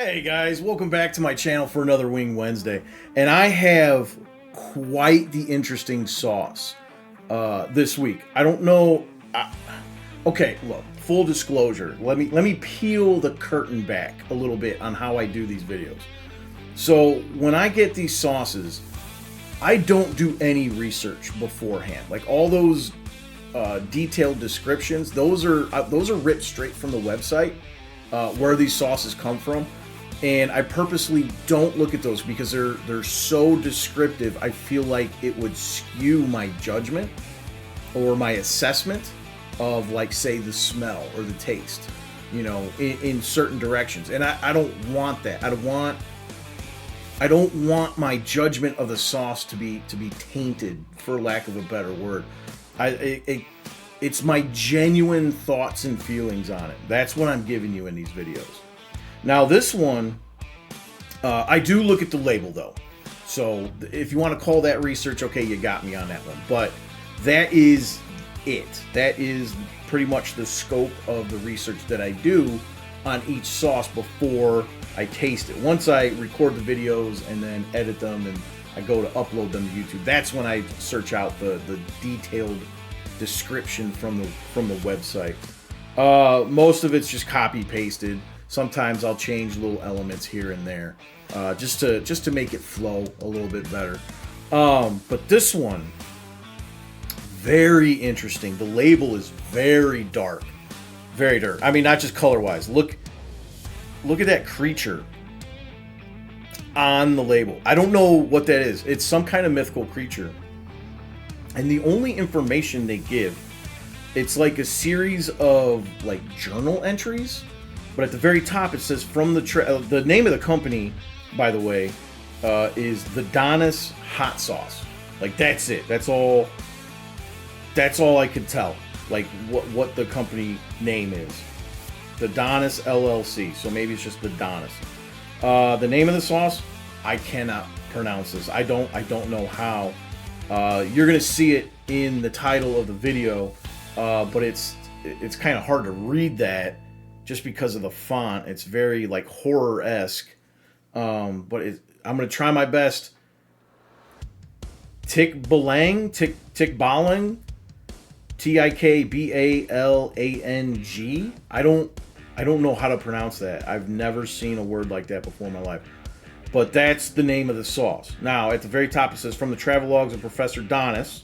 Hey guys, welcome back to my channel for another Wing Wednesday. And I have quite the interesting sauce this week. I don't know. Okay, look, full disclosure. Let me peel the curtain back a little bit on how I do these videos. So when I get these sauces, I don't do any research beforehand. Like all those detailed descriptions, those are ripped straight from the website where these sauces come from. And I purposely don't look at those because they're so descriptive. I feel like it would skew my judgment or my assessment of, like, say, the smell or the taste, you know, in certain directions. And I don't want that. I don't want my judgment of the sauce to be tainted, for lack of a better word. It's my genuine thoughts and feelings on it. That's what I'm giving you in these videos. Now this one, I do look at the label though. So if you want to call that research, okay, you got me on that one. But that is it. That is pretty much the scope of the research that I do on each sauce before I taste it. Once I record the videos and then edit them and I go to upload them to YouTube, that's when I search out the detailed description from the website. Most of it's just copy pasted. Sometimes I'll change little elements here and there, just to make it flow a little bit better. But this one, very interesting. The label is very dark, very dark. I mean, not just color-wise. Look at that creature on the label. I don't know what that is. It's some kind of mythical creature. And the only information they give, it's like a series of like journal entries. But at the very top, it says from the name of the company, by the way, is the Donis hot sauce. Like that's it. That's all I could tell. Like what the company name is. The Donis LLC. So maybe it's just the Donis. The name of the sauce, I cannot pronounce this. I don't know how. You're gonna see it in the title of the video, but it's kind of hard to read that. Just because of the font, it's very like horror-esque. But I'm gonna try my best. Tikbalang, Tikbalang. I don't know how to pronounce that. I've never seen a word like that before in my life. But that's the name of the sauce. Now, at the very top, it says from the travelogues of Professor Donis,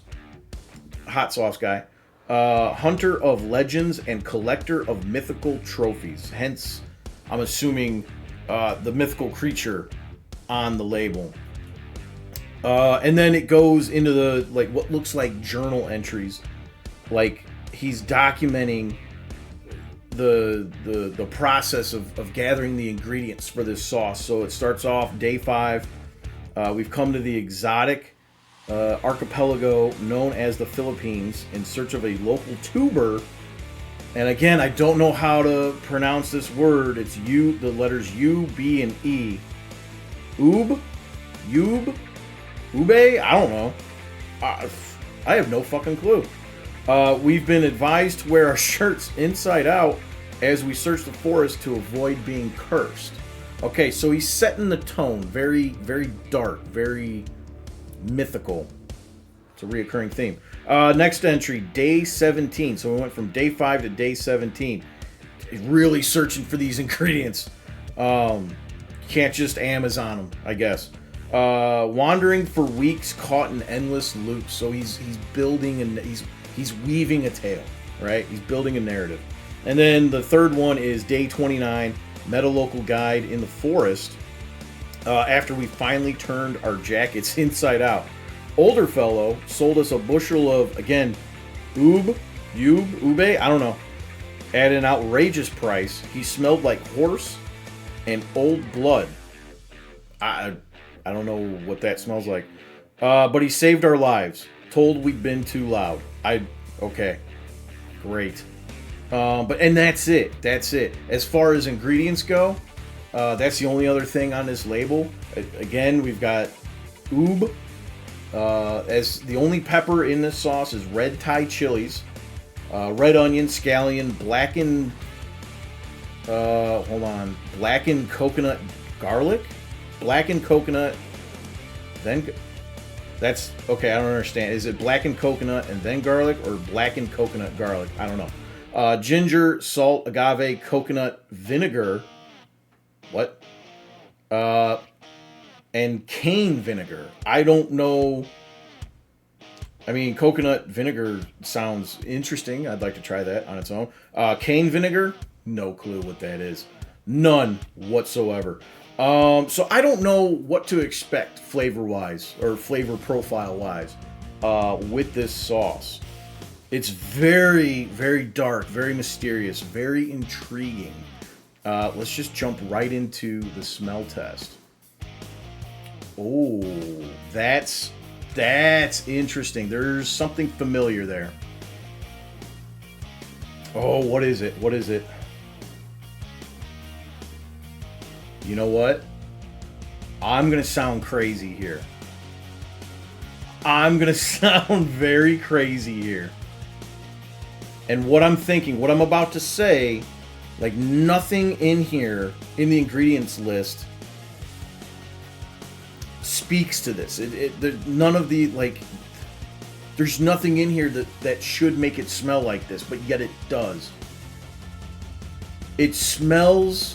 hot sauce guy. Hunter of legends and collector of mythical trophies. Hence, I'm assuming the mythical creature on the label. And then it goes into the like what looks like journal entries, like he's documenting the process of gathering the ingredients for this sauce. So it starts off day 5. We've come to the exotic archipelago known as the Philippines in search of a local tuber. And again, I don't know how to pronounce this word. It's the letters U, B, and E. Ube? I don't know. I have no fucking clue. We've been advised to wear our shirts inside out as we search the forest to avoid being cursed. Okay, so he's setting the tone. Very, very dark, very mythical. It's a reoccurring theme. Next entry, day 17. So we went from day 5 to day 17. He's really searching for these ingredients. Can't just Amazon them, I guess. Wandering for weeks, caught in endless loops. So he's building and he's weaving a tale, right? He's building a narrative. And then the third one is day 29. Met a local guide in the forest. After we finally turned our jackets inside out. Older fellow sold us a bushel of, again, ube, I don't know, at an outrageous price. He smelled like horse and old blood. I don't know what that smells like. But he saved our lives. Told we'd been too loud. Okay, great. And that's it. As far as ingredients go, that's the only other thing on this label. Again, we've got ube. As the only pepper in this sauce is red Thai chilies, red onion, scallion, blackened Hold on. Blackened coconut garlic? Blackened coconut, then... That's... Okay, I don't understand. Is it blackened coconut and then garlic, or blackened coconut garlic? I don't know. Ginger, salt, agave, coconut, vinegar. What? And cane vinegar. I don't know... I mean, coconut vinegar sounds interesting. I'd like to try that on its own. Cane vinegar? No clue what that is. None whatsoever. So I don't know what to expect flavor-wise or flavor profile-wise with this sauce. It's very, very dark, very mysterious, very intriguing. Let's just jump right into the smell test. Oh, that's interesting. There's something familiar there. Oh, what is it? What is it? You know what? I'm going to sound crazy here. I'm going to sound very crazy here. And what I'm thinking, what I'm about to say, like nothing in here, in the ingredients list, speaks to this. None of the, like, there's nothing in here that should make it smell like this, but yet it does. It smells...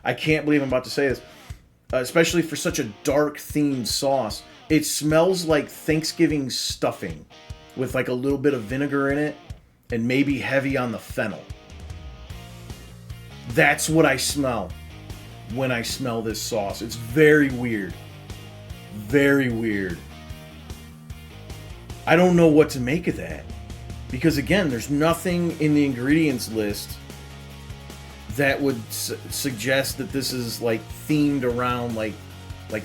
I can't believe I'm about to say this, especially for such a dark themed sauce. It smells like Thanksgiving stuffing with like a little bit of vinegar in it and maybe heavy on the fennel. That's what I smell when I smell this sauce. It's very weird. Very weird. I don't know what to make of that. Because again, there's nothing in the ingredients list that would suggest that this is like themed around like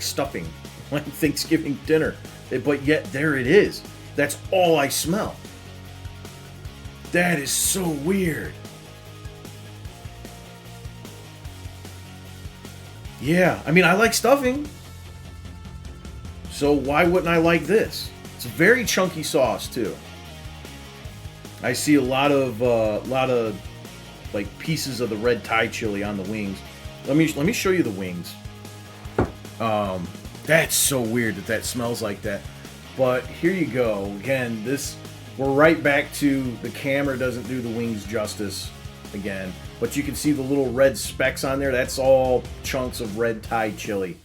stuffing, like Thanksgiving dinner. But yet there it is. That's all I smell. That is so weird. Yeah, I mean, I like stuffing. So why wouldn't I like this? It's a very chunky sauce too. I see a lot of like pieces of the red Thai chili on the wings. Let me show you the wings. That's so weird that smells like that. But here you go. Again, we're right back to the camera doesn't do the wings justice again. But you can see the little red specks on there. That's all chunks of red Thai chili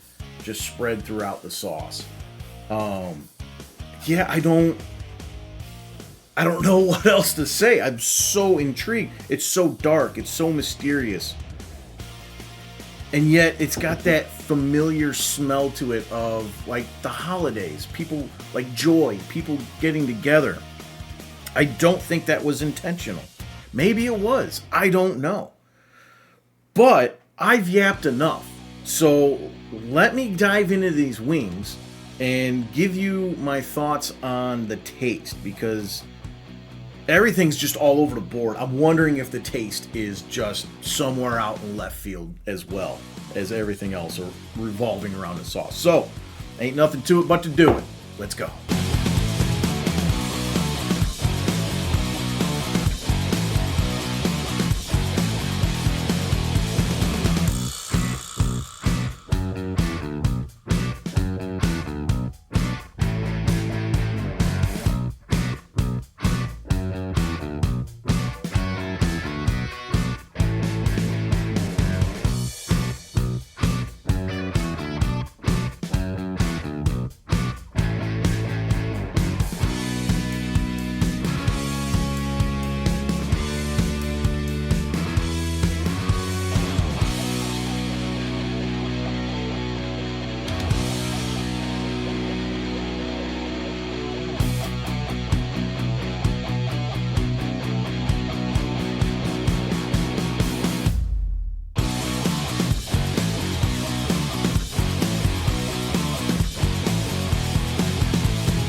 just spread throughout the sauce. Yeah, I don't know what else to say. I'm so intrigued. It's so dark. It's so mysterious. And yet it's got that familiar smell to it of like the holidays. People, like joy. People getting together. I don't think that was intentional. Maybe it was. I don't know. But I've yapped enough. So let me dive into these wings and give you my thoughts on the taste, because everything's just all over the board. I'm wondering if the taste is just somewhere out in left field as well as everything else or revolving around the sauce. So, ain't nothing to it but to do it. Let's go.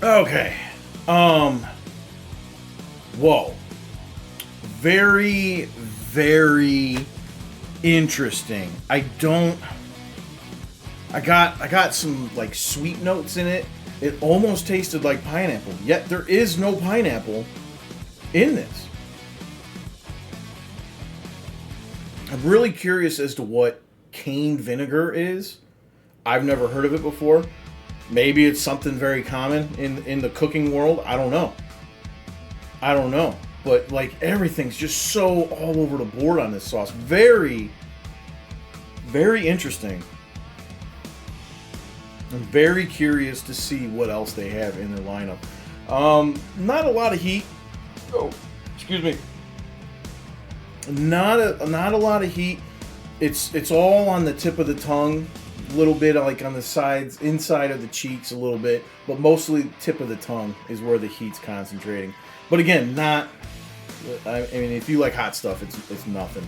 Okay. Whoa. Very, very interesting. I got some like sweet notes in it. It almost tasted like pineapple, yet there is no pineapple in this. I'm really curious as to what cane vinegar is. I've never heard of it before. Maybe it's something very common in the cooking world. I don't know. But like everything's just so all over the board on this sauce. Very, very interesting. I'm very curious to see what else they have in their lineup. Not a lot of heat. Oh, excuse me. Not a lot of heat. It's all on the tip of the tongue. A little bit like on the sides, inside of the cheeks a little bit, but mostly tip of the tongue is where the heat's concentrating. But again, not. I mean, if you like hot stuff, it's nothing.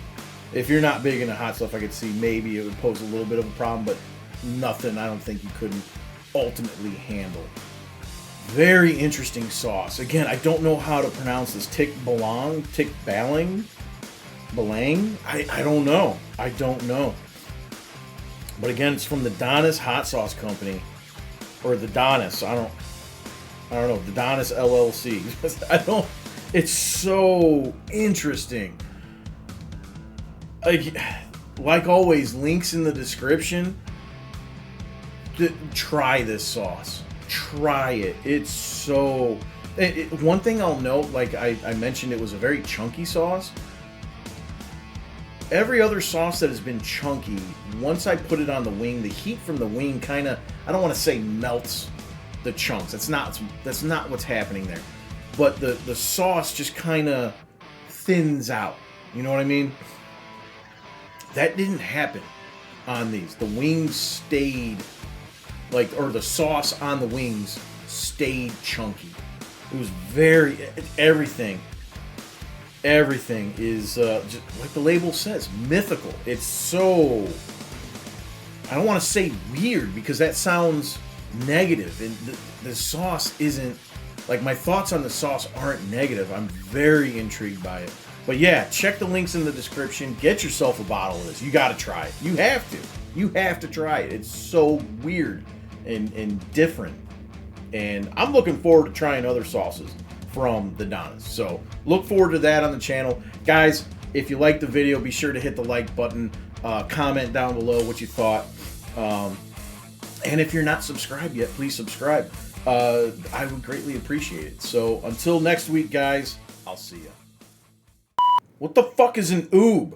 If you're not big into hot stuff, I could see maybe it would pose a little bit of a problem, but nothing I don't think you couldn't ultimately handle. Very interesting sauce. Again, I don't know how to pronounce this. Tikbalang? I don't know. But again, it's from the Donis Hot Sauce Company. Or the Donis. I don't know. The Donis LLC. It's so interesting. Like always, links in the description. Try this sauce. Try it. It's so... one thing I'll note, like I mentioned, it was a very chunky sauce. Every other sauce that has been chunky, once I put it on the wing, the heat from the wing kind of, I don't want to say melts the chunks. That's not what's happening there. But the sauce just kind of thins out. You know what I mean? That didn't happen on these. The wings stayed, or the sauce on the wings stayed chunky. It was everything is, just like the label says, mythical. It's so, I don't want to say weird because that sounds negative. And the sauce isn't, like my thoughts on the sauce aren't negative. I'm very intrigued by it. But yeah, check the links in the description. Get yourself a bottle of this. You got to try it. You have to try it. It's so weird and different. And I'm looking forward to trying other sauces from the Donis. So look forward to that on the channel. Guys, if you liked the video, be sure to hit the like button. Comment down below what you thought. And if you're not subscribed yet, please subscribe. I would greatly appreciate it. So until next week, guys, I'll see ya. What the fuck is an oob?